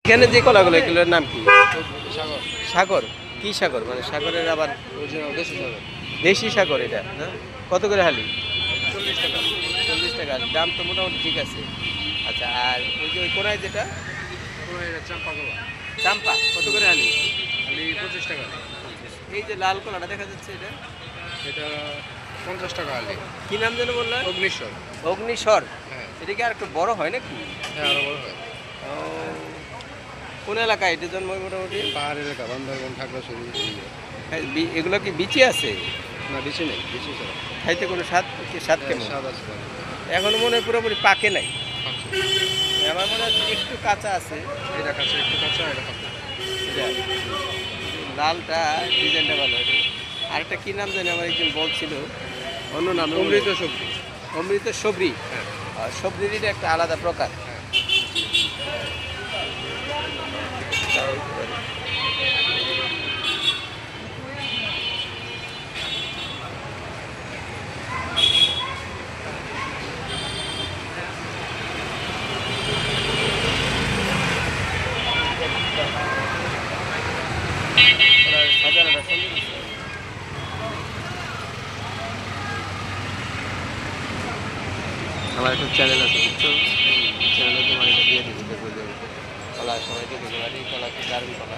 এখানে যে কলাগুলো এগুলোর নাম কি? সাগর। সাগর? কি সাগর? মানে সাগরের আবার অরিজিনাল দেশি সাগর। দেশি সাগর এটা না? কত করে হালি? 40 টাকা। 40 টাকা। দাম তো মোটামুটি ঠিক আছে। আচ্ছা, আর ওই যে ওই কোনায় যেটা পুরো এটা চাম্পা কলা। চাম্পা কত করে হালি? খালি 25 টাকা। এই যে লাল কলাটা দেখা যাচ্ছে এটা এটা 50 টাকা আলি। কি নাম যেন বললেন? অগ্নিশ্বর। অগ্নিস্বর। হ্যাঁ। এটা কি আর একটু বড় হয় নাকি? হ্যাঁ, আরো বড় হয়। ও, কোন এলাকায় এটা জন্ম মোটামুটি? পাহাড় এলাকা, বান্দরবন, খাগড়াছড়ি। হ্যাঁ, এগুলো কি বিচি আছে? না, বেশি নেই, বেশি ছাড়া। খাইতে কোনো স্বাদ স্বাদ কেমন? স্বাদ আছে। এখনো মনে হয় পুরোপুরি পাকে নাই। খাচ্ছে। আমার মনে হচ্ছে একটু কাঁচা আছে। এটা কাছে একটু কাঁচা, এটা খাচ্ছে। এটা লালটা ডিজাইনটা ভালো। আরেকটা কি নাম জানি আমার একজন বলছিল, অন্য নাম অমৃত সবজি। অমৃত সবরি। হ্যাঁ। আর সবজির এটা একটা আলাদা প্রকার। হ্যাঁ। সাজানোটা সুন্দর হয়েছে। আমার একটা চ্যানেল আছে বুঝছো, চ্যানেলে তোমার এটা দিয়ে দিবি, দেখবো যে কলা সবাইকে দেখতে পারি, কলা কি দারুণ কলা।